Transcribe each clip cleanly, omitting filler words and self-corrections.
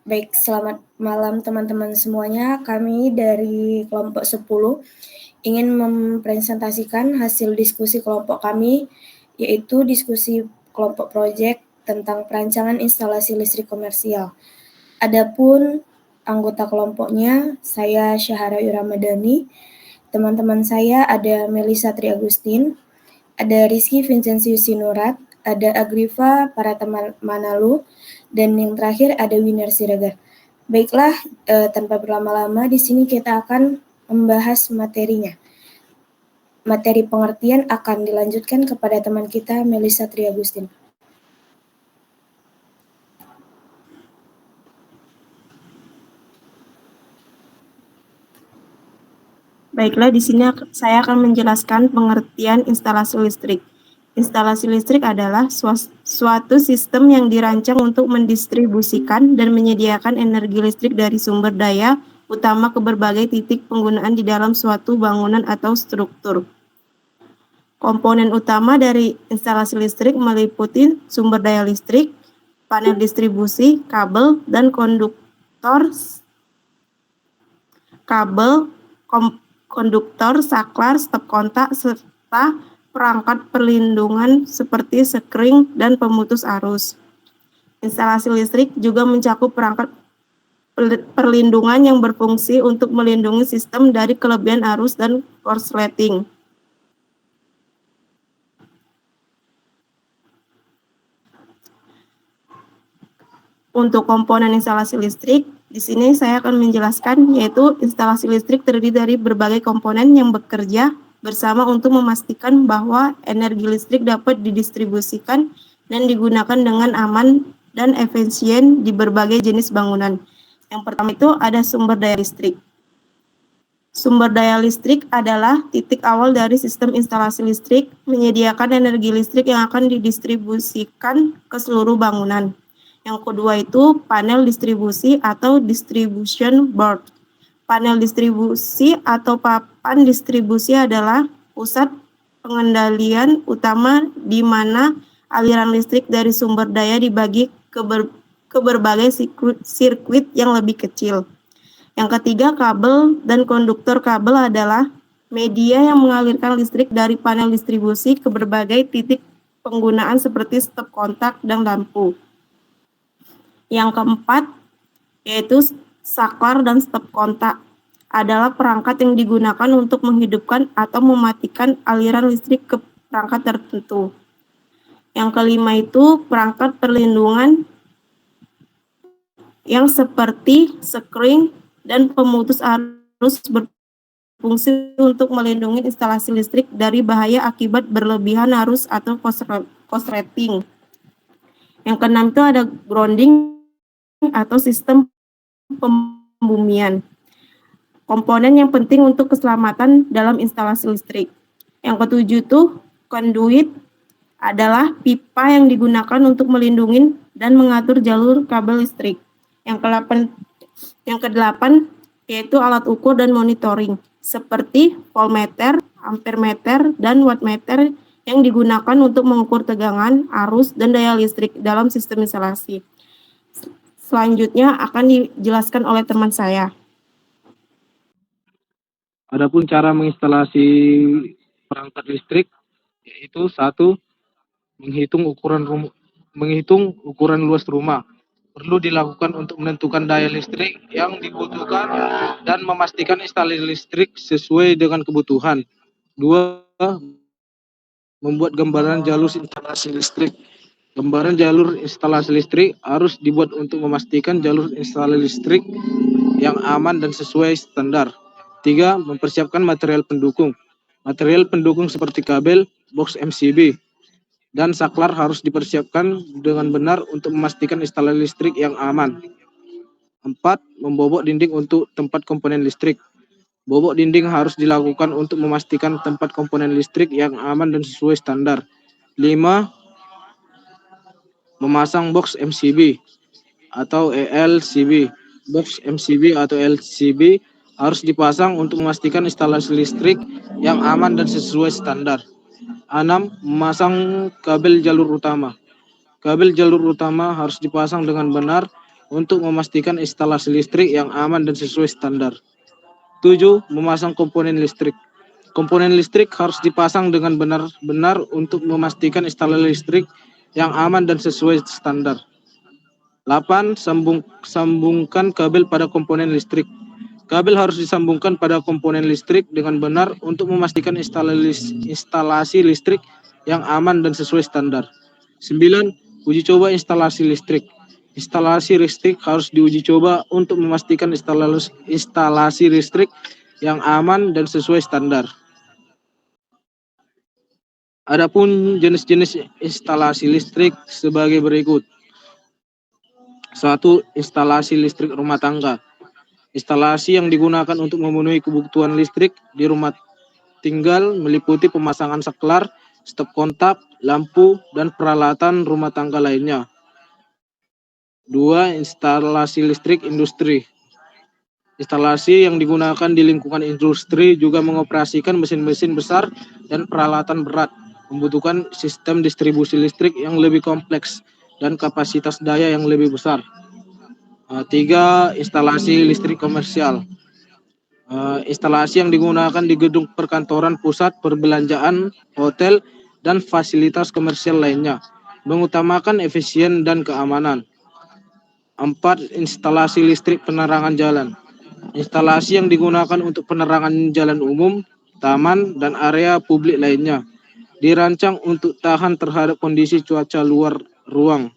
Baik, selamat malam teman-teman semuanya. Kami dari kelompok 10 ingin mempresentasikan hasil diskusi kelompok kami, yaitu diskusi kelompok proyek tentang perancangan instalasi listrik komersial. Adapun anggota kelompoknya, saya Syahara Ramadhani, teman-teman saya ada Melisa Tri Agustin, ada Rizky Vincentius Sinurat, ada Agriva Manalu, dan yang terakhir ada Winar Siregar. Baiklah, tanpa berlama-lama di sini kita akan membahas materinya. Materi pengertian akan dilanjutkan kepada teman kita Melisa Tri Agustin. Baiklah, di sini saya akan menjelaskan pengertian instalasi listrik. Instalasi listrik adalah suatu sistem yang dirancang untuk mendistribusikan dan menyediakan energi listrik dari sumber daya utama ke berbagai titik penggunaan di dalam suatu bangunan atau struktur. Komponen utama dari instalasi listrik meliputi sumber daya listrik, panel distribusi, kabel, dan konduktor, saklar, stop kontak, serta perangkat perlindungan seperti sekring dan pemutus arus. Instalasi listrik juga mencakup perangkat perlindungan yang berfungsi untuk melindungi sistem dari kelebihan arus dan korsleting. Untuk komponen instalasi listrik, di sini saya akan menjelaskan, yaitu instalasi listrik terdiri dari berbagai komponen yang bekerja bersama untuk memastikan bahwa energi listrik dapat didistribusikan dan digunakan dengan aman dan efisien di berbagai jenis bangunan. Yang pertama itu ada sumber daya listrik. Sumber daya listrik adalah titik awal dari sistem instalasi listrik, menyediakan energi listrik yang akan didistribusikan ke seluruh bangunan. Yang kedua itu panel distribusi atau distribution board. Panel distribusi atau papan distribusi adalah pusat pengendalian utama di mana aliran listrik dari sumber daya dibagi ke berbagai sirkuit yang lebih kecil. Yang ketiga, kabel dan konduktor kabel adalah media yang mengalirkan listrik dari panel distribusi ke berbagai titik penggunaan seperti stop kontak dan lampu. Yang keempat, yaitu saklar dan stop kontak, adalah perangkat yang digunakan untuk menghidupkan atau mematikan aliran listrik ke perangkat tertentu. Yang kelima itu perangkat perlindungan yang seperti sekring dan pemutus arus berfungsi untuk melindungi instalasi listrik dari bahaya akibat berlebihan arus atau korsleting. Yang keenam itu ada grounding atau sistem pembumian. Komponen yang penting untuk keselamatan dalam instalasi listrik. Yang ketujuh itu conduit adalah pipa yang digunakan untuk melindungi dan mengatur jalur kabel listrik. Yang kedelapan yaitu alat ukur dan monitoring seperti voltmeter, ampermeter, dan wattmeter yang digunakan untuk mengukur tegangan, arus, dan daya listrik dalam sistem instalasi. Selanjutnya akan dijelaskan oleh teman saya. Adapun cara menginstalasi perangkat listrik, yaitu satu, menghitung ukuran luas rumah. Perlu dilakukan untuk menentukan daya listrik yang dibutuhkan dan memastikan instalasi listrik sesuai dengan kebutuhan. Dua, membuat gambaran jalur instalasi listrik. Gambaran jalur instalasi listrik harus dibuat untuk memastikan jalur instalasi listrik yang aman dan sesuai standar. 3. Mempersiapkan material pendukung. Material pendukung seperti kabel, box MCB, dan saklar harus dipersiapkan dengan benar untuk memastikan instalasi listrik yang aman. 4. Membobok dinding untuk tempat komponen listrik. Bobok dinding harus dilakukan untuk memastikan tempat komponen listrik yang aman dan sesuai standar. 5. Memasang box MCB atau LCB. Box MCB atau LCB harus dipasang untuk memastikan instalasi listrik yang aman dan sesuai standar. 6. Memasang kabel jalur utama. Kabel jalur utama harus dipasang dengan benar untuk memastikan instalasi listrik yang aman dan sesuai standar. 7. Memasang komponen listrik. Komponen listrik harus dipasang dengan benar-benar untuk memastikan instalasi listrik yang aman dan sesuai standar. 8. Sambungkan kabel pada komponen listrik. Kabel harus disambungkan pada komponen listrik dengan benar untuk memastikan instalasi listrik yang aman dan sesuai standar. 9. Uji coba instalasi listrik. Instalasi listrik harus diuji coba untuk memastikan instalasi listrik yang aman dan sesuai standar. Adapun jenis-jenis instalasi listrik sebagai berikut. 1. Instalasi listrik rumah tangga. Instalasi yang digunakan untuk memenuhi kebutuhan listrik di rumah tinggal meliputi pemasangan saklar, stop kontak, lampu, dan peralatan rumah tangga lainnya. 2. Instalasi listrik industri. Instalasi yang digunakan di lingkungan industri juga mengoperasikan mesin-mesin besar dan peralatan berat, membutuhkan sistem distribusi listrik yang lebih kompleks dan kapasitas daya yang lebih besar. 3. Instalasi listrik komersial. Instalasi yang digunakan di gedung perkantoran, pusat perbelanjaan, hotel, dan fasilitas komersial lainnya, mengutamakan efisien dan keamanan. 4. Instalasi listrik penerangan jalan. Instalasi yang digunakan untuk penerangan jalan umum, taman, dan area publik lainnya, dirancang untuk tahan terhadap kondisi cuaca luar ruang.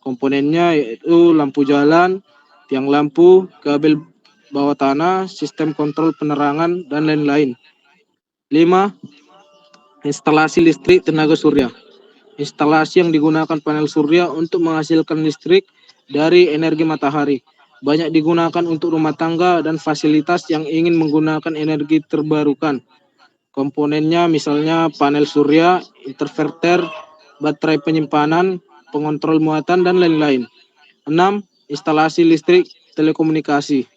Komponennya yaitu lampu jalan, tiang lampu, kabel bawah tanah, sistem kontrol penerangan, dan lain-lain. 5. Instalasi listrik tenaga surya. Instalasi yang digunakan panel surya untuk menghasilkan listrik dari energi matahari. Banyak digunakan untuk rumah tangga dan fasilitas yang ingin menggunakan energi terbarukan. Komponennya misalnya panel surya, inverter, baterai penyimpanan, pengontrol muatan, dan lain-lain. 6. Instalasi listrik telekomunikasi.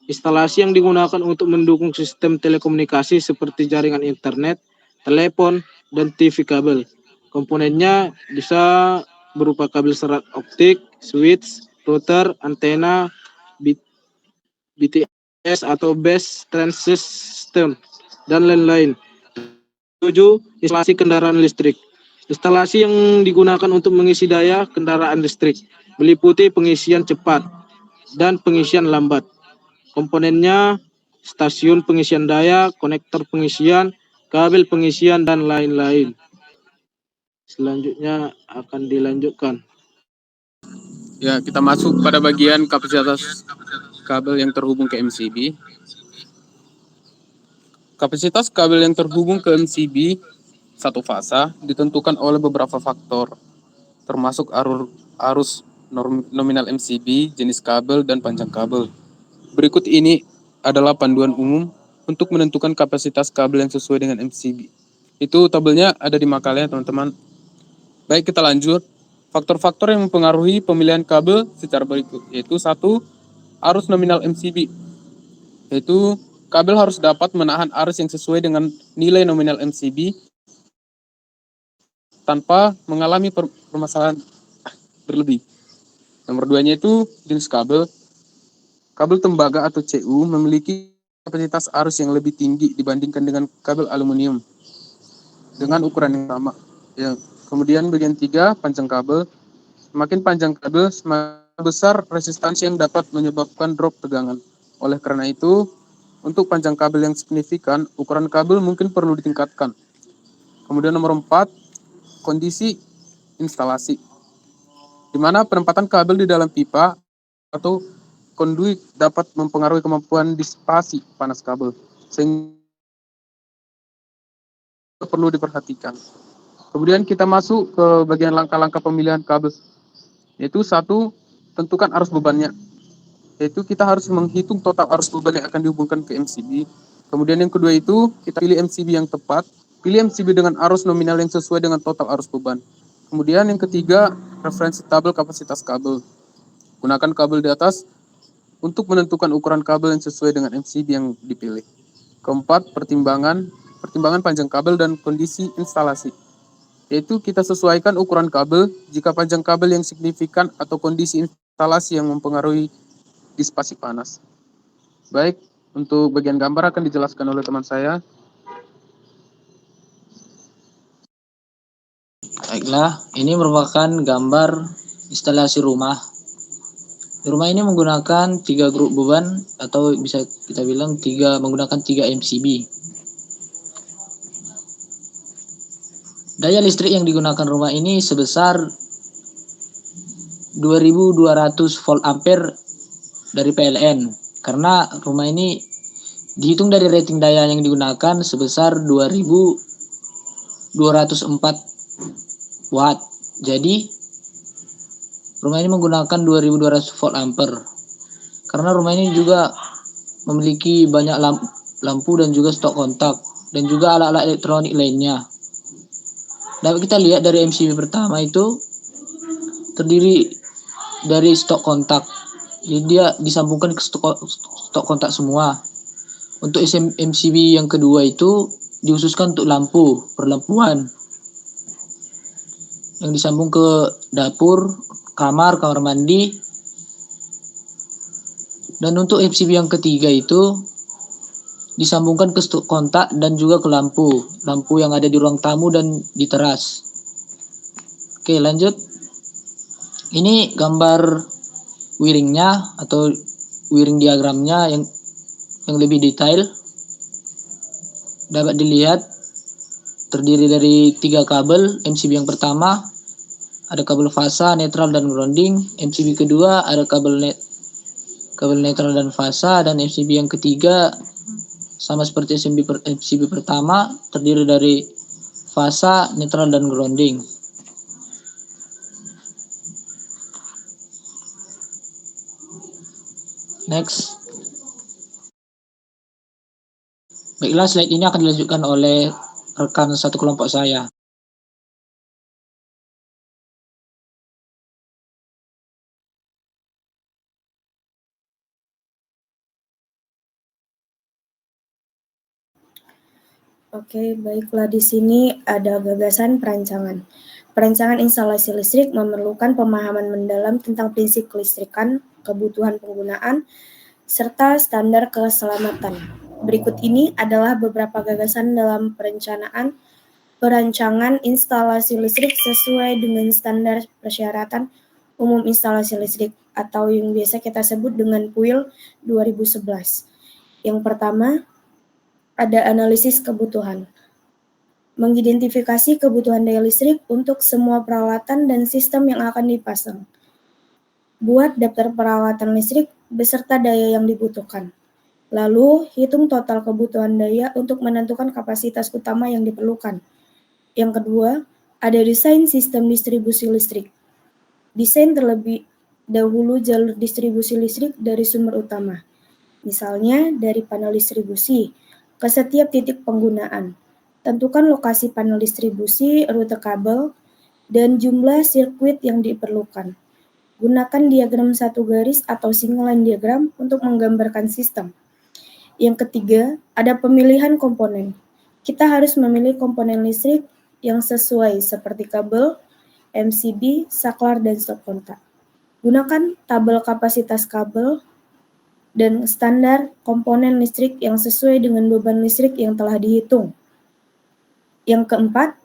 Instalasi yang digunakan untuk mendukung sistem telekomunikasi seperti jaringan internet, telepon, dan TV kabel. Komponennya bisa berupa kabel serat optik, switch, router, antena, BTS atau base transit system, dan lain-lain. 7. Instalasi kendaraan listrik. Instalasi yang digunakan untuk mengisi daya kendaraan listrik meliputi pengisian cepat dan pengisian lambat. Komponennya stasiun pengisian daya, konektor pengisian, kabel pengisian, dan lain-lain. Selanjutnya akan dilanjutkan. Ya, kita masuk pada bagian kapasitas kabel yang terhubung ke MCB. Kapasitas kabel yang terhubung ke MCB satu fasa ditentukan oleh beberapa faktor, termasuk arus nominal MCB, jenis kabel, dan panjang kabel. Berikut ini adalah panduan umum untuk menentukan kapasitas kabel yang sesuai dengan MCB. Itu tabelnya ada di makalahnya, teman-teman. Baik, kita lanjut. Faktor-faktor yang mempengaruhi pemilihan kabel secara berikut, yaitu 1. Arus nominal MCB, yaitu kabel harus dapat menahan arus yang sesuai dengan nilai nominal MCB tanpa mengalami permasalahan berlebih. Nomor 2-nya itu jenis kabel. Kabel tembaga atau CU memiliki kapasitas arus yang lebih tinggi dibandingkan dengan kabel aluminium dengan ukuran yang sama. Ya. Kemudian bagian 3, panjang kabel. Semakin panjang kabel, semakin besar resistansi yang dapat menyebabkan drop tegangan. Oleh karena itu, untuk panjang kabel yang signifikan, ukuran kabel mungkin perlu ditingkatkan. Kemudian nomor 4, kondisi instalasi, di mana penempatan kabel di dalam pipa atau konduit dapat mempengaruhi kemampuan disipasi panas kabel, sehingga perlu diperhatikan. Kemudian kita masuk ke bagian langkah-langkah pemilihan kabel, yaitu 1, tentukan arus bebannya, yaitu kita harus menghitung total arus beban yang akan dihubungkan ke MCB. Kemudian yang kedua itu, kita pilih MCB yang tepat, pilih MCB dengan arus nominal yang sesuai dengan total arus beban. Kemudian yang ketiga, referensi tabel kapasitas kabel. Gunakan kabel di atas untuk menentukan ukuran kabel yang sesuai dengan MCB yang dipilih. Keempat, pertimbangan panjang kabel dan kondisi instalasi, yaitu kita sesuaikan ukuran kabel jika panjang kabel yang signifikan atau kondisi instalasi yang mempengaruhi disipasi panas. Baik, untuk bagian gambar akan dijelaskan oleh teman saya. Baiklah, ini merupakan gambar instalasi rumah. Rumah ini menggunakan 3 grup beban atau bisa kita bilang menggunakan 3 MCB. Daya listrik yang digunakan rumah ini sebesar 2200 volt ampere dari PLN. Karena rumah ini dihitung dari rating daya yang digunakan sebesar 2204 watt. Jadi rumah ini menggunakan 2200 volt ampere. Karena rumah ini juga memiliki banyak lampu dan juga stok kontak dan juga alat-alat elektronik lainnya. Dapat kita lihat dari MCB pertama itu terdiri dari stok kontak. Jadi dia disambungkan ke stok kontak semua. Untuk MCB yang kedua itu dihususkan untuk lampu perlampuan yang disambung ke dapur, kamar mandi. Dan untuk MCB yang ketiga itu disambungkan ke stok kontak dan juga ke lampu yang ada di ruang tamu dan di teras. Oke, lanjut. Ini gambar wiringnya atau wiring diagramnya yang lebih detail. Dapat dilihat terdiri dari 3 kabel. MCB yang pertama ada kabel fasa, netral, dan grounding. MCB kedua ada kabel netral dan fasa, dan MCB yang ketiga sama seperti MCB pertama terdiri dari fasa, netral, dan grounding. Next. Baiklah, slide ini akan dilanjutkan oleh rekan satu kelompok saya. Oke, baiklah, di sini ada gagasan perancangan. Perancangan instalasi listrik memerlukan pemahaman mendalam tentang prinsip kelistrikan, kebutuhan penggunaan, serta standar keselamatan. Berikut ini adalah beberapa gagasan dalam perancangan instalasi listrik sesuai dengan standar persyaratan umum instalasi listrik atau yang biasa kita sebut dengan PUIL 2011. Yang pertama, ada analisis kebutuhan. Mengidentifikasi kebutuhan daya listrik untuk semua peralatan dan sistem yang akan dipasang. Buat daftar peralatan listrik beserta daya yang dibutuhkan. Lalu, hitung total kebutuhan daya untuk menentukan kapasitas utama yang diperlukan. Yang kedua, ada desain sistem distribusi listrik. Desain terlebih dahulu jalur distribusi listrik dari sumber utama. Misalnya dari panel distribusi ke setiap titik penggunaan. Tentukan lokasi panel distribusi, rute kabel, dan jumlah sirkuit yang diperlukan. Gunakan diagram satu garis atau single line diagram untuk menggambarkan sistem. Yang ketiga, ada pemilihan komponen. Kita harus memilih komponen listrik yang sesuai seperti kabel, MCB, saklar, dan stok kontak. Gunakan tabel kapasitas kabel dan standar komponen listrik yang sesuai dengan beban listrik yang telah dihitung. Yang keempat,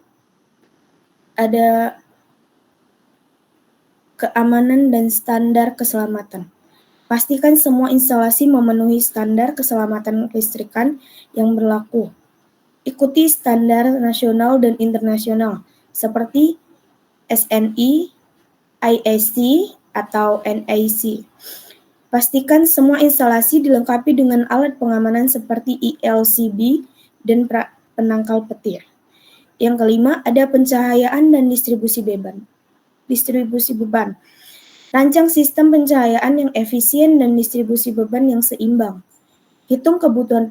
ada keamanan dan standar keselamatan. Pastikan semua instalasi memenuhi standar keselamatan kelistrikan yang berlaku. Ikuti standar nasional dan internasional seperti SNI, IEC, atau NIC. Pastikan semua instalasi dilengkapi dengan alat pengamanan seperti ELCB dan penangkal petir. Yang kelima, ada pencahayaan dan distribusi beban. Rancang sistem pencahayaan yang efisien dan distribusi beban yang seimbang. Hitung kebutuhan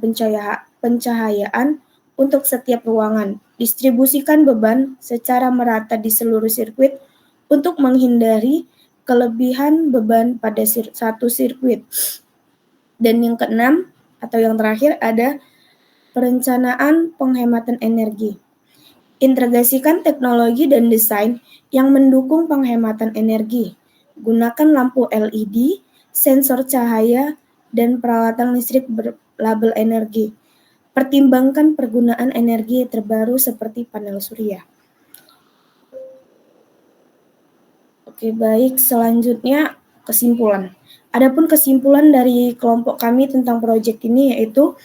pencahayaan untuk setiap ruangan. Distribusikan beban secara merata di seluruh sirkuit untuk menghindari kelebihan beban pada satu sirkuit. Dan yang keenam atau yang terakhir ada perencanaan penghematan energi. Integrasikan teknologi dan desain yang mendukung penghematan energi. Gunakan lampu LED, sensor cahaya, dan peralatan listrik berlabel energi. Pertimbangkan penggunaan energi terbaru seperti panel surya. Oke, baik. Selanjutnya kesimpulan. Adapun kesimpulan dari kelompok kami tentang proyek ini yaitu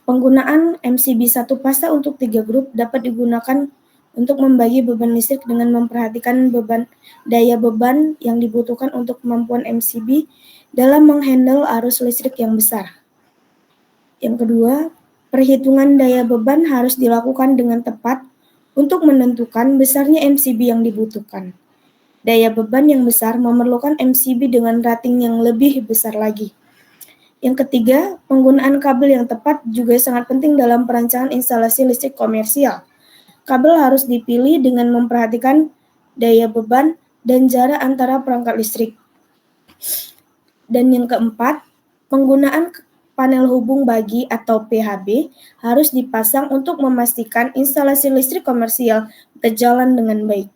penggunaan MCB 1 pasta untuk 3 grup dapat digunakan untuk membagi beban listrik dengan memperhatikan daya beban yang dibutuhkan untuk kemampuan MCB dalam menghandle arus listrik yang besar. Yang kedua, perhitungan daya beban harus dilakukan dengan tepat untuk menentukan besarnya MCB yang dibutuhkan. Daya beban yang besar memerlukan MCB dengan rating yang lebih besar lagi. Yang ketiga, penggunaan kabel yang tepat juga sangat penting dalam perancangan instalasi listrik komersial. Kabel harus dipilih dengan memperhatikan daya beban dan jarak antara perangkat listrik. Dan yang keempat, penggunaan panel hubung bagi atau PHB harus dipasang untuk memastikan instalasi listrik komersial berjalan dengan baik.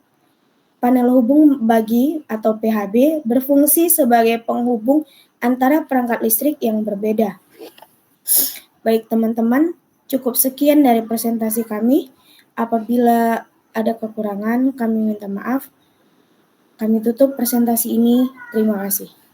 Panel hubung bagi atau PHB berfungsi sebagai penghubung antara perangkat listrik yang berbeda. Baik teman-teman, cukup sekian dari presentasi kami. Apabila ada kekurangan, kami minta maaf. Kami tutup presentasi ini. Terima kasih.